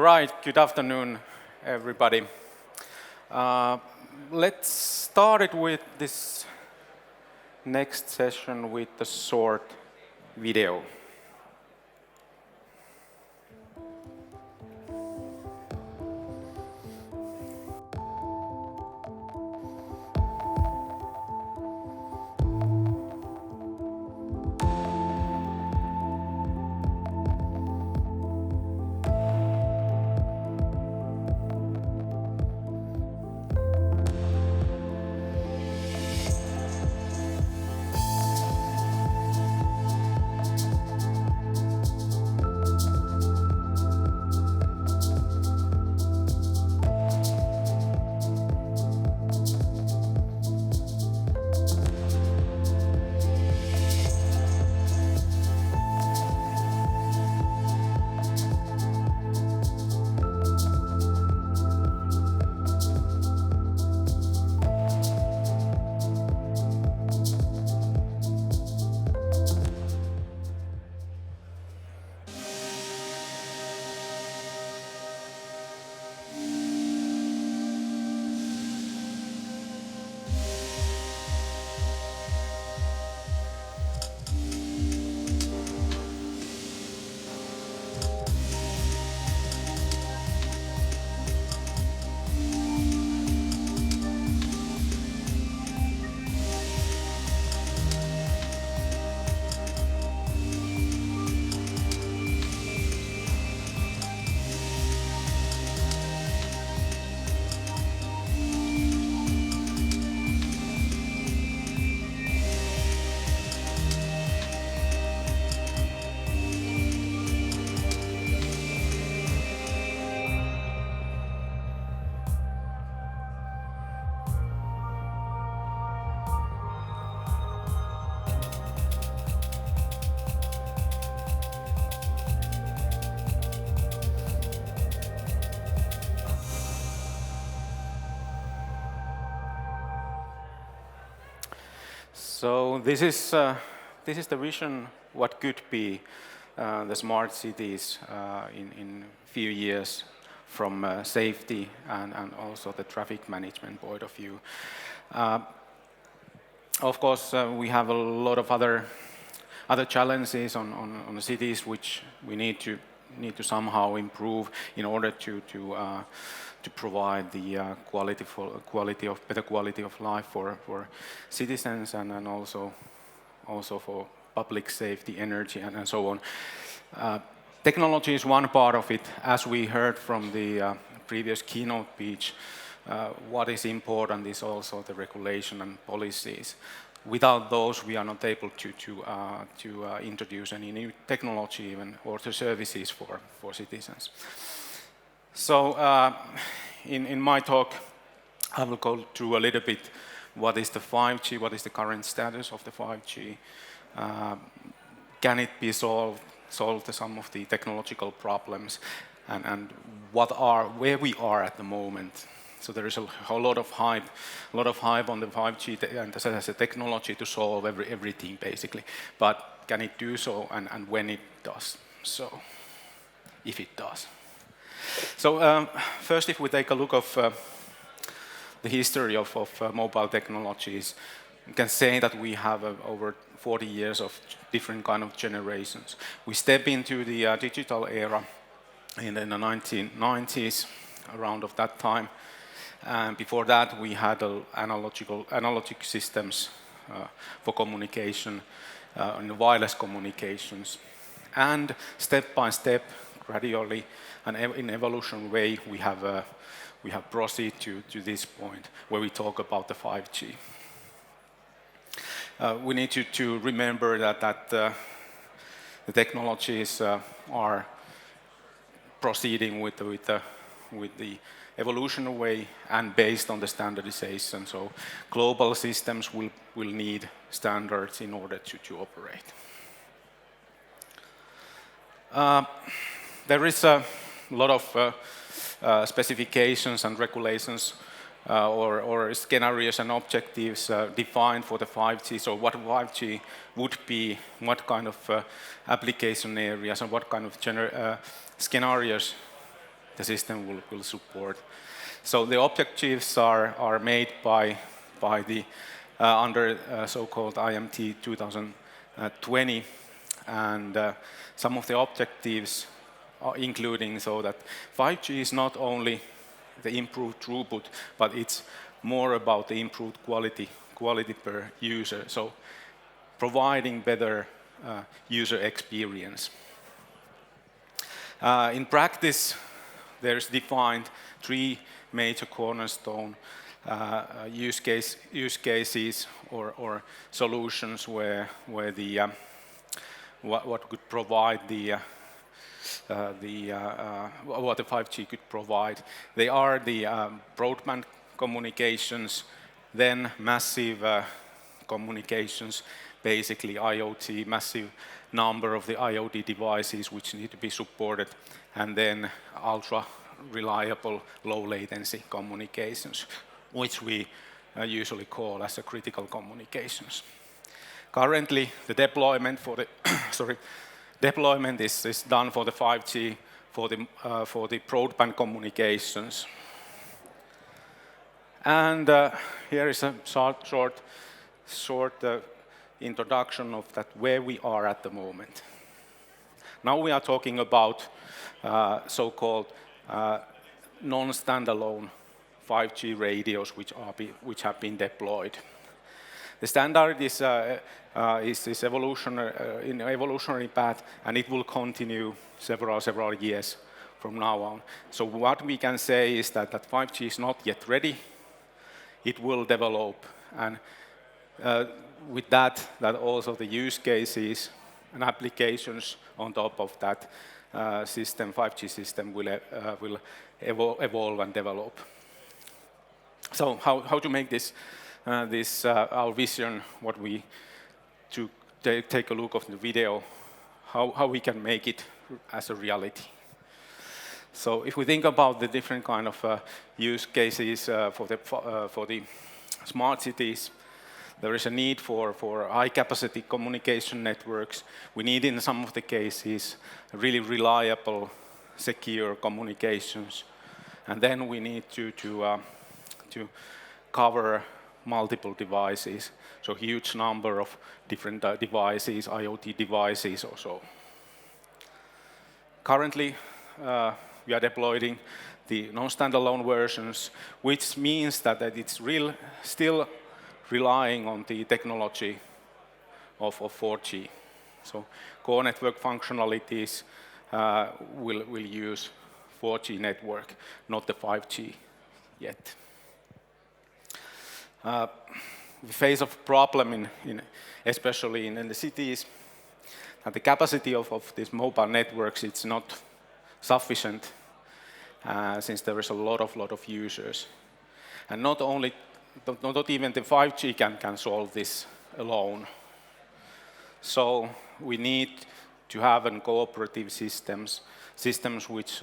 right, good afternoon, everybody. Let's start it with this next session with the short video. So this is the vision what could be the smart cities in few years from safety and also the traffic management point of view. Of course, we have a lot of other challenges on the cities which we need to somehow improve in order to provide the better quality of life for citizens and also for public safety, energy, and so on. Technology is one part of it, as we heard from the previous keynote speech. What is important is also the regulation and policies. Without those, we are not able to introduce any new technology even or the services for citizens. So in my talk, I will go through a little bit what is the 5G, what is the current status of the 5G, can it be solved some of the technological problems, and where we are at the moment. So there is a lot of hype on the 5G and as a technology to solve everything basically. But can it do so, and when it does so, if it does. So first, if we take a look of the history of mobile technologies, you can say that we have over 40 years of different kind of generations. We step into the digital era in the 1990s, around of that time. And before that, we had analogic systems for communication, and wireless communications. And step by step, gradually, and in evolution way, we have proceeded to this point where we talk about the 5G. We need to remember that the technologies are proceeding with the evolution way and based on the standardization. So global systems will need standards in order to operate. There is a lot of specifications and regulations or scenarios and objectives defined for the 5G. So what 5G would be, what kind of application areas and what kind of scenarios the system will support. So the objectives are made by the under so-called IMT 2020, and some of the objectives are including so that 5G is not only the improved throughput, but it's more about the improved quality per user. So providing better user experience. In practice, there's defined 3 major cornerstone use cases or solutions where the what could provide what the 5G could provide. They are the broadband communications, then massive communications, basically IoT, massive number of the IoT devices which need to be supported, and then ultra reliable low latency communications, which we usually call as a critical communications. Currently, the deployment for the deployment is done for the 5G for the broadband communications. And here is a short introduction of that where we are at the moment. Now we are talking about so-called non-standalone 5G radios which have been deployed. The standard is evolutionary path, and it will continue several years from now on. So what we can say is that 5G is not yet ready. It will develop, and with that also the use cases and applications on top of that system, 5G system, will evolve and develop. So how to make this our vision, what we to take a look of the video, how we can make it as a reality. So if we think about the different kind of use cases for the smart cities, there is a need for high-capacity communication networks. We need, in some of the cases, really reliable, secure communications, and then we need to cover multiple devices, so huge number of different devices, IoT devices or so. Currently, we are deploying the non-standalone versions, which means that it's still relying on the technology of 4G. So core network functionalities will use 4G network, not the 5G yet. We face a problem especially in the cities, that the capacity of these mobile networks, it's not sufficient since there is a lot of users. And not even the 5G can solve this alone. So we need to have cooperative systems which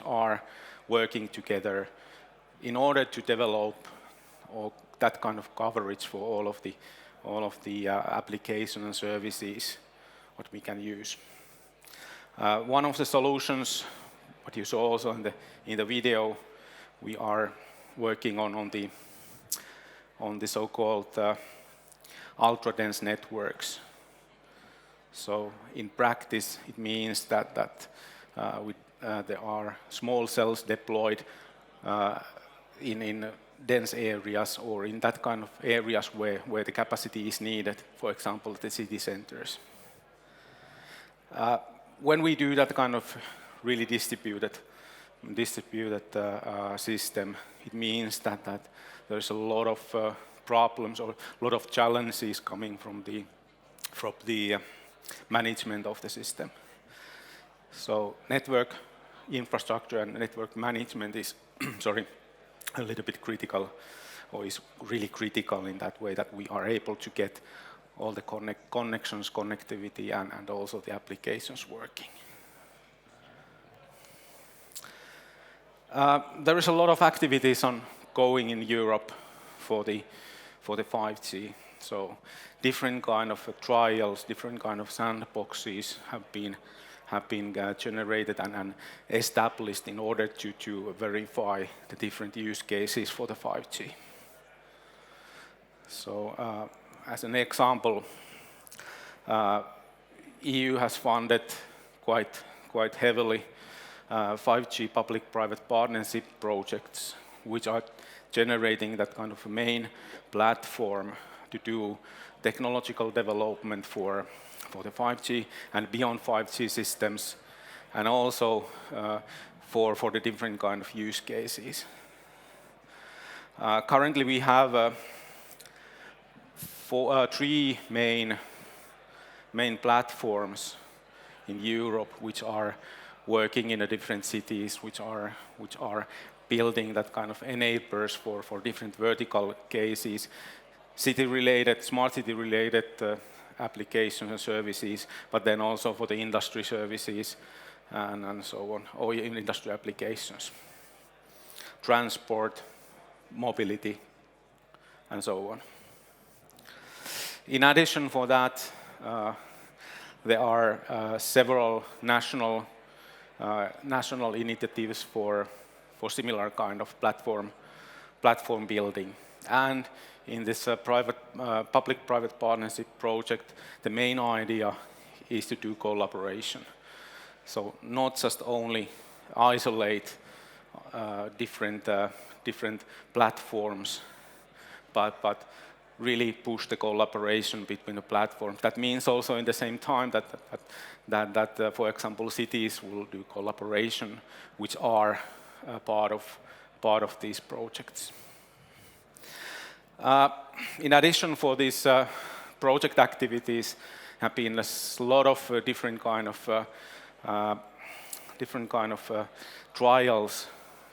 are working together in order to develop that kind of coverage for all of the applications and services what we can use. One of the solutions, what you saw also in the video, we are working on the so-called ultra-dense networks. So in practice, it means that there are small cells deployed in dense areas or in that kind of areas where the capacity is needed, for example, the city centers. When we do that kind of really distributed system, it means that there's a lot of problems or a lot of challenges coming from the management of the system. So network infrastructure and network management is a little bit critical, or is really critical in that way that we are able to get all the connections, connectivity, and also the applications working. There is a lot of activities ongoing in Europe for the 5G. So different kind of trials, different kind of sandboxes have generated and established in order to verify the different use cases for the 5G. So as an example, EU has funded quite heavily 5G public-private partnership projects, which are generating that kind of a main platform to do technological development for the 5G and beyond 5G systems, and also for the different kind of use cases. Currently, we have three main platforms in Europe, which are working in the different cities, which are building that kind of enablers for different vertical cases, city-related, smart city-related applications and services, but then also for the industry services and so on, or in industry applications, transport, mobility, and so on. In addition for that, there are several national initiatives for similar kind of platform building. And in this public-private partnership project, the main idea is to do collaboration. So not just only isolate different platforms, but really push the collaboration between the platforms. That means also in the same time that for example, cities will do collaboration, which are part of these projects. In addition for these project activities, have been a lot of different kind of trials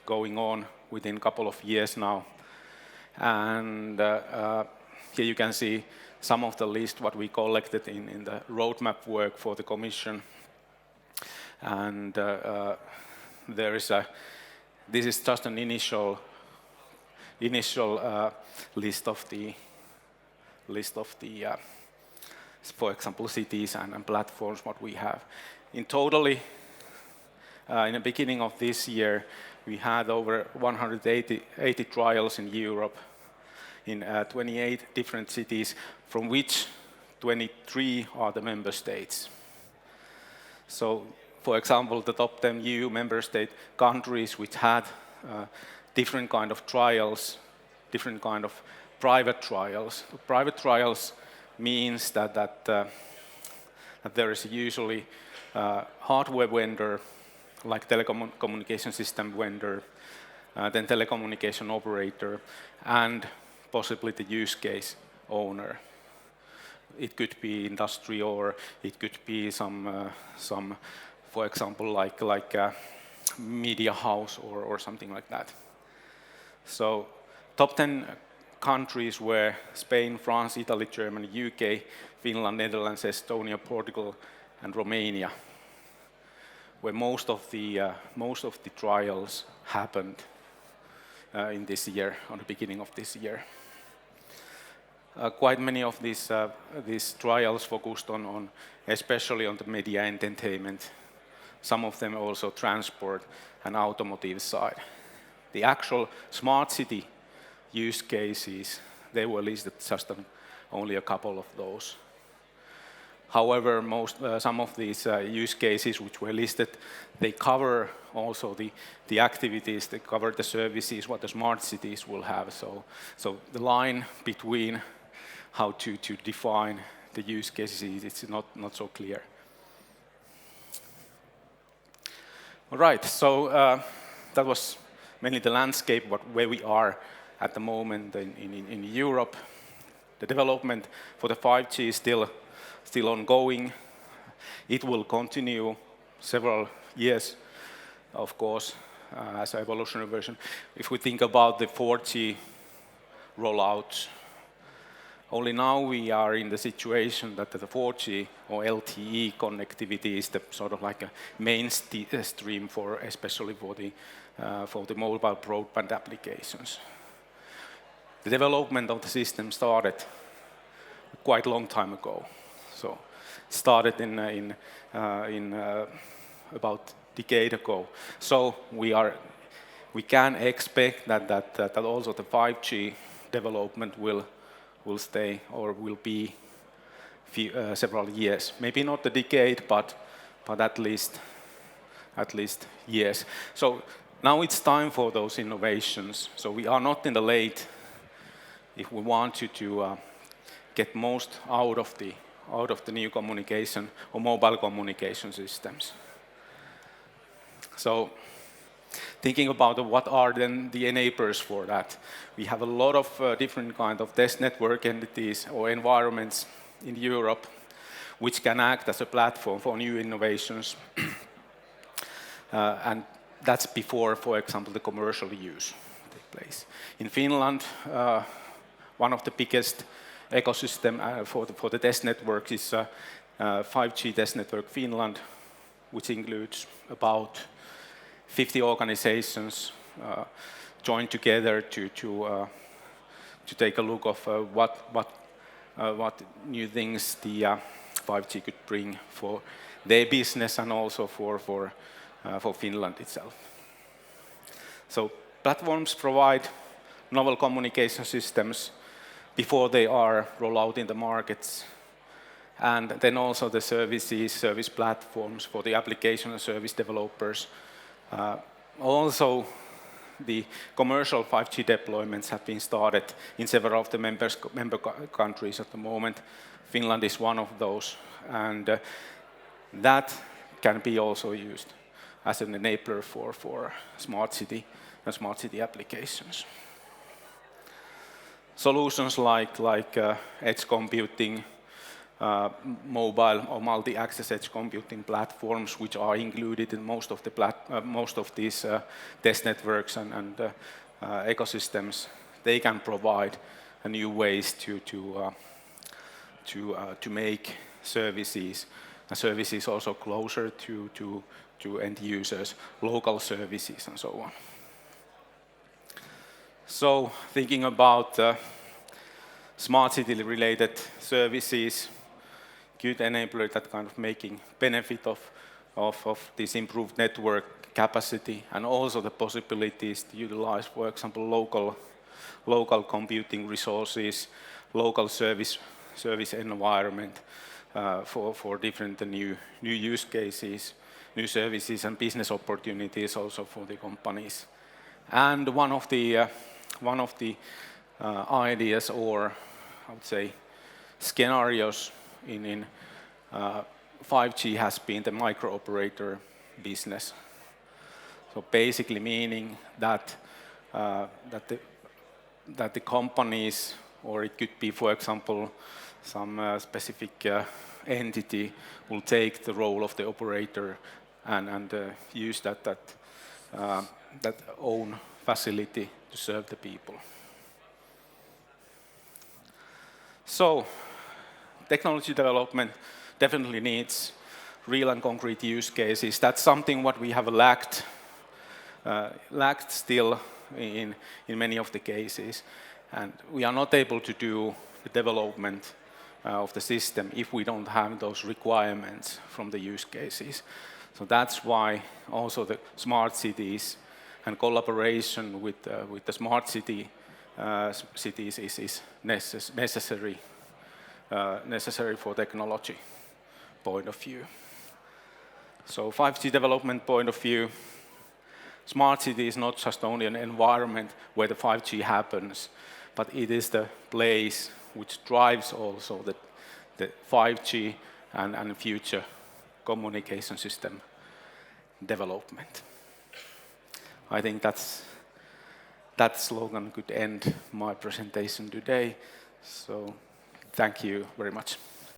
going on within a couple of years now, and here you can see some of the list what we collected in the roadmap work for the Commission, and this is just an initial list of the for example cities and platforms what we have. In totally, in the beginning of this year, we had over 180 trials in Europe in 28 different cities, from which 23 are the member states. So, for example, the top 10 EU member state countries which had different kind of trials, different kind of private trials. Private trials means that there is usually a hardware vendor, like telecommunication system vendor, then telecommunication operator, and possibly the use case owner. It could be industry, or it could be some for example, like a media house or something like that. So, top 10 countries were Spain, France, Italy, Germany, UK, Finland, Netherlands, Estonia, Portugal, and Romania, where most of the trials happened in this year, on the beginning of this year. Quite many of these trials focused on especially on the media entertainment. Some of them also transport and automotive side. The actual smart city use cases, they were listed just only a couple of those. However, some of these use cases which were listed, they cover also the activities, they cover the services what the smart cities will have. So the line between how to define the use cases, it's not so clear. All right, so that was mainly the landscape where we are at the moment in Europe. The development for the 5G is still ongoing. It will continue several years, of course, as an evolutionary version. If we think about the 4G rollout, only now we are in the situation that the 4G or LTE connectivity is the sort of like a mainstream for, especially for the mobile broadband applications. The development of the system started quite a long time ago. So started in about a decade ago. So we can expect that also the 5G development will stay or will be several years. Maybe not a decade, but at least years. So now it's time for those innovations. So we are not in the late if we want to get most out of the new communication or mobile communication systems. So thinking about what are then the enablers for that, we have a lot of different kind of test network entities or environments in Europe which can act as a platform for new innovations. And that's before, for example, the commercial use take place. In Finland, one of the biggest ecosystem for the test network is 5G Test Network Finland, which includes about 50 organizations joined together to take a look of what new things the 5G could bring for their business and also for Finland itself. So platforms provide novel communication systems before they are rolled out in the markets, and then also the service platforms for the application and service developers. Also, the commercial 5G deployments have been started in several of the member countries at the moment. Finland is one of those, and that can be also used as an enabler for smart city and smart city applications. Solutions like edge computing, mobile or multi-access edge computing platforms, which are included in most of these test networks and ecosystems, they can provide new ways to make services also closer to end users, local services and so on. So thinking about smart city related services, good enabler that kind of making benefit of this improved network capacity and also the possibilities to utilize, for example, local computing resources, local service environment for different new use cases, new services and business opportunities also for the companies. And one of the ideas, or I would say scenarios in 5G has been the micro operator business. So basically meaning that the companies, or it could be, for example, some specific entity will take the role of the operator and use that own facility to serve the people. So technology development definitely needs real and concrete use cases. That's something what we have lacked still in many of the cases. And we are not able to do the development of the system if we don't have those requirements from the use cases. So that's why also the smart cities and collaboration with the smart cities is necessary for technology point of view. So 5G development point of view, smart city is not just only an environment where the 5G happens, but it is the place which drives also the 5G and future communication system development. I think that slogan could end my presentation today. So thank you very much.